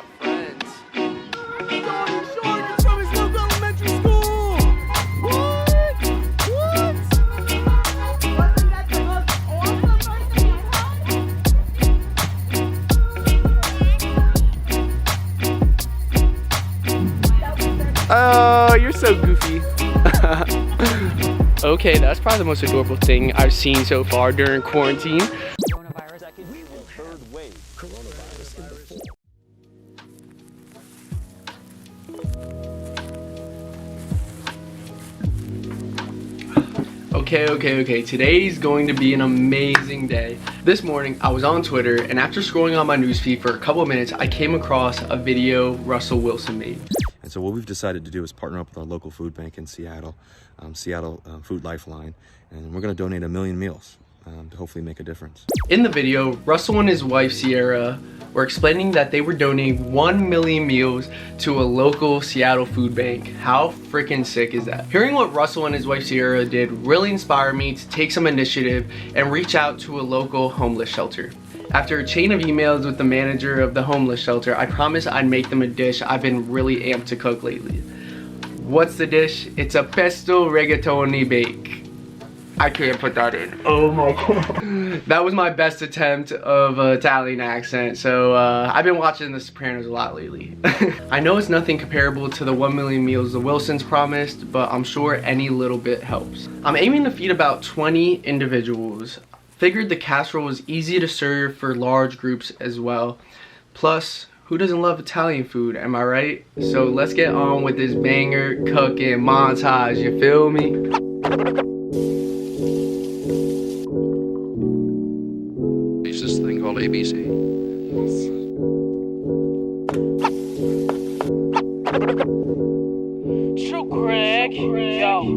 lot of friends. Oh, you're so goofy. Okay, that's probably the most adorable thing I've seen so far during quarantine. Coronavirus. We will third wave coronavirus in the fall. Okay. Today's going to be an amazing day. This morning, I was on Twitter, and after scrolling on my newsfeed for a couple of minutes, I came across a video Russell Wilson made. And so what we've decided to do is partner up with our local food bank in Seattle, Seattle Food Lifeline, and we're going to donate 1 million meals to hopefully make a difference. In the video, Russell and his wife Sierra were explaining that they were donating 1 million meals to a local Seattle food bank. How freaking sick is that? Hearing what Russell and his wife Sierra did really inspired me to take some initiative and reach out to a local homeless shelter. After a chain of emails with the manager of the homeless shelter, I promised I'd make them a dish I've been really amped to cook lately. What's the dish? It's a pesto rigatoni bake. I can't put that in. Oh my god. That was my best attempt of an Italian accent, so I've been watching The Sopranos a lot lately. I know it's nothing comparable to the 1 million meals the Wilsons promised, but I'm sure any little bit helps. I'm aiming to feed about 20 individuals. Figured the casserole was easy to serve for large groups as well. Plus, who doesn't love Italian food, am I right? So let's get on with this banger cooking montage, you feel me? Is this thing called ABC? True Craig, yo.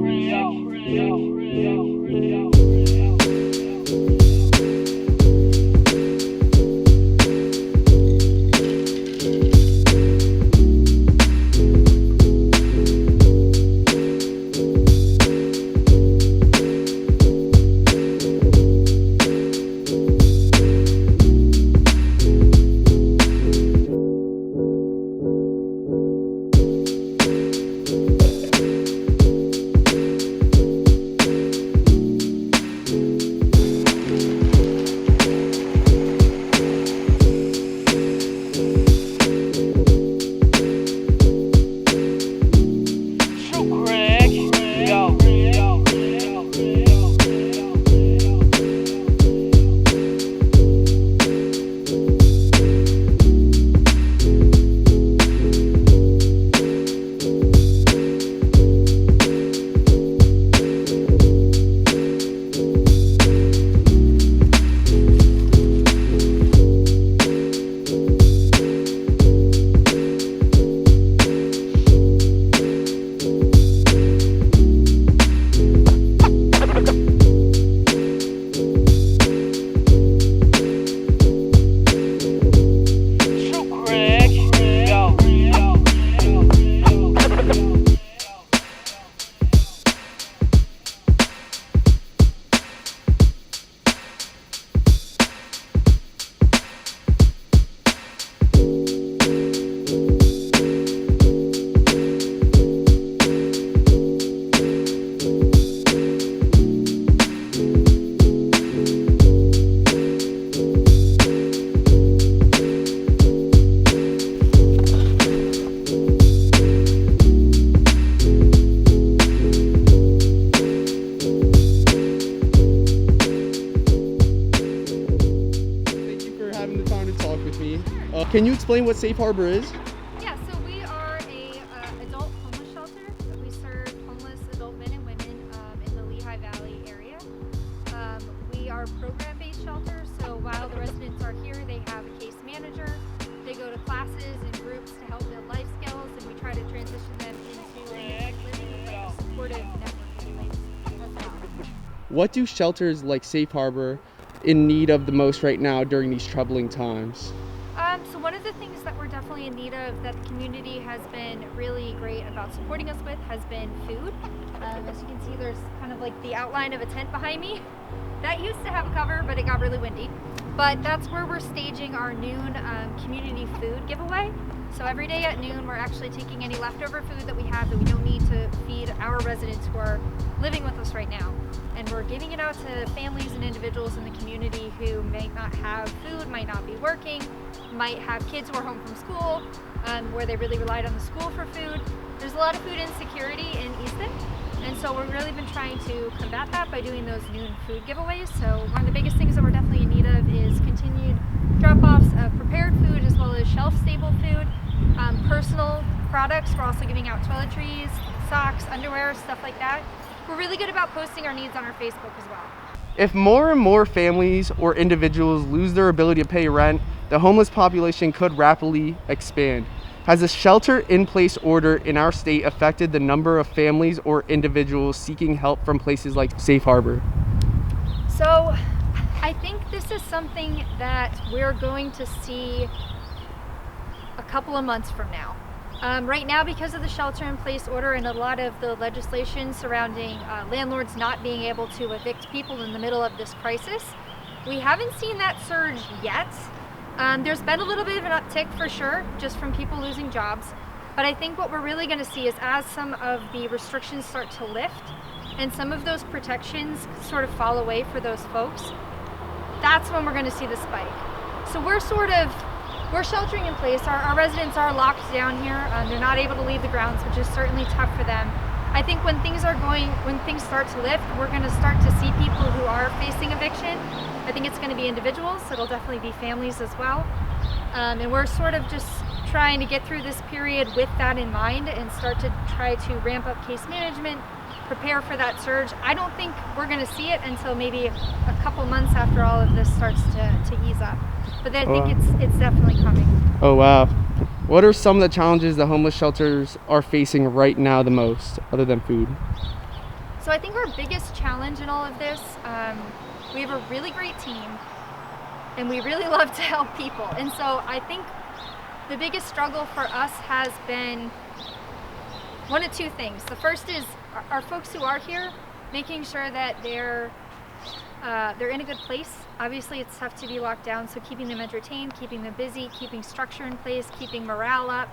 Can you explain what Safe Harbor is? Yeah, so we are a adult homeless shelter. We serve homeless adult men and women in the Lehigh Valley area. We are a program-based shelter, so while the residents are here, they have a case manager. They go to classes and groups to help build life skills, and we try to transition them into living with a supportive network in place as well. What do shelters like Safe Harbor in need of the most right now during these troubling times? So one of the things that we're definitely in need of that the community has been really great about supporting us with has been food. As you can see, there's kind of like the outline of a tent behind me. That used to have a cover, but it got really windy. But that's where we're staging our noon community food giveaway. So every day at noon, we're actually taking any leftover food that we have that we don't need to feed our residents who are living with us right now. And we're giving it out to families and individuals in the community who might not have food, might not be working, might have kids who are home from school, where they really relied on the school for food. There's a lot of food insecurity in Easton. And so we've really been trying to combat that by doing those noon food giveaways. So one of the biggest things that we're definitely in need of is continued drop-offs of prepared food as well as shelf-stable food, personal products. We're also giving out toiletries, socks, underwear, stuff like that. We're really good about posting our needs on our Facebook as well. If more and more families or individuals lose their ability to pay rent, the homeless population could rapidly expand. Has a shelter-in-place order in our state affected the number of families or individuals seeking help from places like Safe Harbor? So I think this is something that we're going to see a couple of months from now. Right now, because of the shelter-in-place order and a lot of the legislation surrounding landlords not being able to evict people in the middle of this crisis, we haven't seen that surge yet. There's been a little bit of an uptick for sure, just from people losing jobs. But I think what we're really going to see is as some of the restrictions start to lift and some of those protections sort of fall away for those folks, that's when we're going to see the spike. So we're sheltering in place. Our residents are locked down here. They're not able to leave the grounds, which is certainly tough for them. I think when things start to lift, we're going to start to see people who are facing eviction. I think it's going to be individuals. It'll definitely be families as well. And we're sort of just trying to get through this period with that in mind and start to try to ramp up case management, prepare for that surge. I don't think we're going to see it until maybe a couple months after all of this starts to ease up. But I think it's definitely coming. Oh, wow. What are some of the challenges the homeless shelters are facing right now the most, other than food? So I think our biggest challenge in all of this, we have a really great team and we really love to help people. And so I think the biggest struggle for us has been one of two things. The first is our folks who are here, making sure that they're in a good place. Obviously it's tough to be locked down, so keeping them entertained, keeping them busy, keeping structure in place, keeping morale up,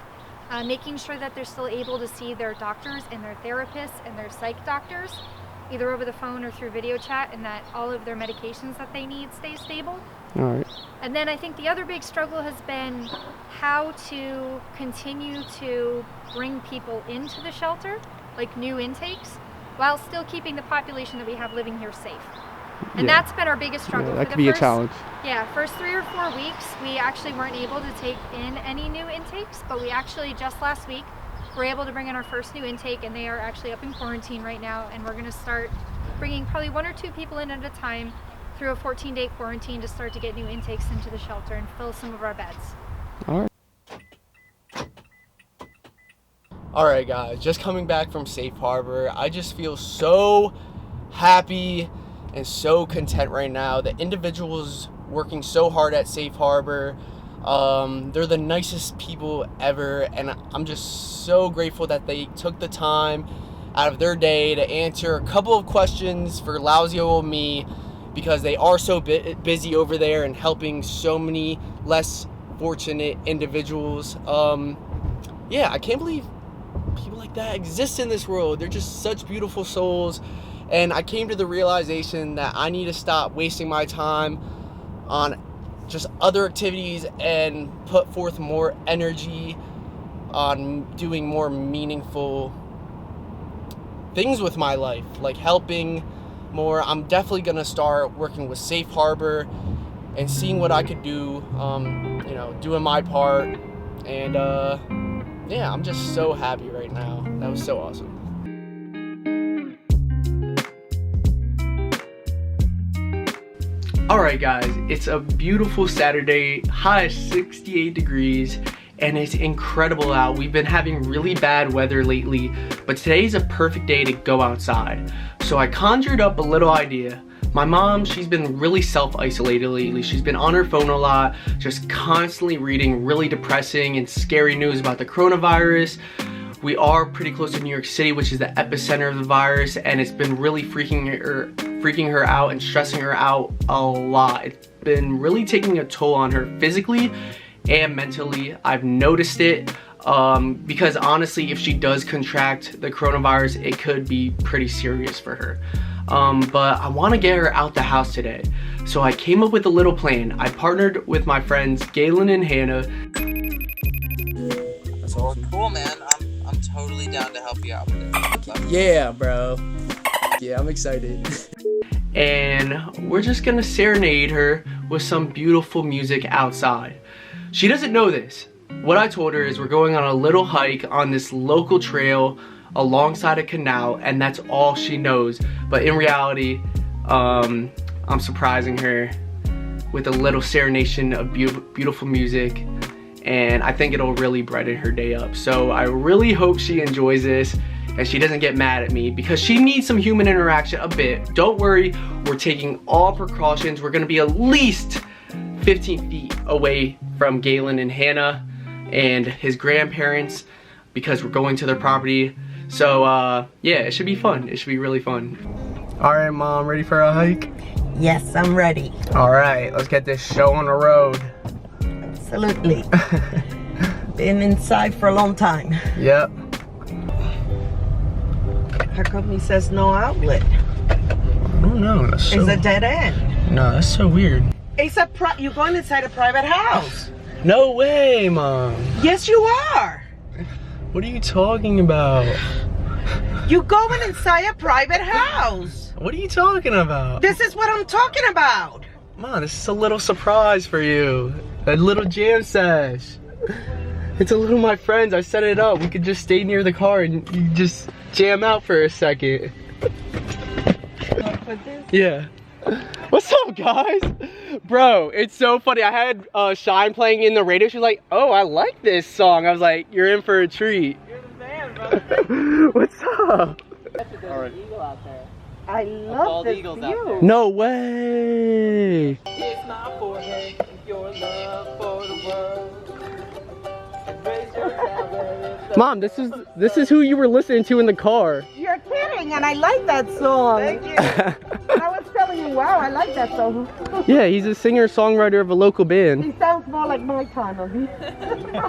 making sure that they're still able to see their doctors and their therapists and their psych doctors, either over the phone or through video chat, and that all of their medications that they need stay stable. All right. And then I think the other big struggle has been how to continue to bring people into the shelter, like new intakes, while still keeping the population that we have living here safe. And that's been our biggest struggle. Yeah, that could be a challenge. Yeah, first 3 or 4 weeks, we actually weren't able to take in any new intakes, but we actually just last week were able to bring in our first new intake, and they are actually up in quarantine right now, and we're going to start bringing probably 1 or 2 people in at a time through a 14-day quarantine to start to get new intakes into the shelter and fill some of our beds. All right. All right, guys, just coming back from Safe Harbor, I just feel so happy and so content right now. The individuals working so hard at Safe Harbor, they're the nicest people ever, and I'm just so grateful that they took the time out of their day to answer a couple of questions for lousy old me, because they are so busy over there and helping so many less fortunate individuals. Yeah, I can't believe people like that exist in this world. They're just such beautiful souls. And I came to the realization that I need to stop wasting my time on just other activities and put forth more energy on doing more meaningful things with my life, like helping more. I'm definitely gonna start working with Safe Harbor and seeing what I could do, doing my part. And yeah, I'm just so happy right now. That was so awesome. Alright guys, it's a beautiful Saturday, high 68 degrees, and it's incredible out. We've been having really bad weather lately, but today's a perfect day to go outside. So I conjured up a little idea. My mom, she's been really self-isolated lately. She's been on her phone a lot, just constantly reading really depressing and scary news about the coronavirus. We are pretty close to New York City, which is the epicenter of the virus, and it's been really freaking her out and stressing her out a lot. been really taking a toll on her physically and mentally. I've noticed it because honestly, if she does contract the coronavirus, it could be pretty serious for her. But I want to get her out the house today. So I came up with a little plan. I partnered with my friends Galen and Hannah. That's awesome. Cool, man. I'm totally down to help you out with it. Yeah, bro. Yeah, I'm excited. And we're just gonna serenade her with some beautiful music outside. She doesn't know this. What I told her is we're going on a little hike on this local trail alongside a canal, and that's all she knows. But in reality, I'm surprising her with a little serenation of beautiful music, and I think it'll really brighten her day up. So I really hope she enjoys this and she doesn't get mad at me, because she needs some human interaction a bit. Don't worry, we're taking all precautions. We're gonna be at least 15 feet away from Galen and Hannah and his grandparents, because we're going to their property. So yeah, it should be fun. It should be really fun. All right, Mom, ready for a hike? Yes, I'm ready. All right, let's get this show on the road. Absolutely. Been inside for a long time. Yep. How come he says no outlet? I don't know. That's so... It's a dead end. No, that's so weird. It's a you're going inside a private house. No way, Mom. Yes, you are. What are you talking about? You going inside a private house. What are you talking about? This is what I'm talking about. Mom, this is a little surprise for you. A little jam sesh. It's a little my friends. I set it up. We could just stay near the car and you just jam out for a second. Yeah. What's up, guys? Bro, it's so funny. I had Shine playing in the radio. She's like, oh, I like this song. I was like, you're in for a treat. You're the man, bro. What's up? All right. Eagle out there. I love this view. No way. It's not for him, your love for the world. Raise your tablet. Mom, this is who you were listening to in the car. You're kidding, and I like that song. Thank you. I was telling you, wow, I like that song. Yeah, he's a singer-songwriter of a local band. He sounds more like my time of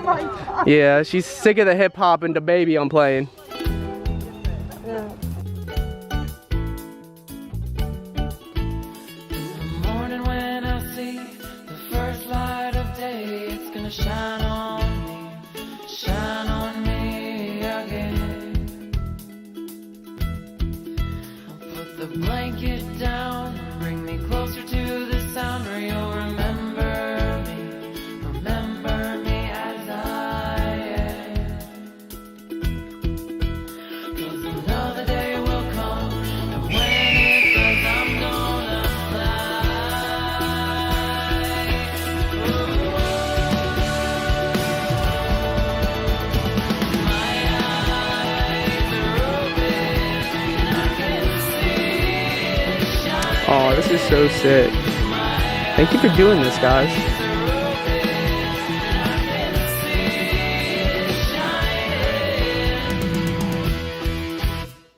my time. Yeah, she's sick of the hip-hop and the baby I'm playing. Yeah. Morning when I see the first light of day, it's gonna shine on me again. I'll put the blanket down, bring me closer to the sound where you'll remember me as I am. 'Cause another day will come, and when it does, I'm gonna Oh, this is so sick. Thank you for doing this, guys.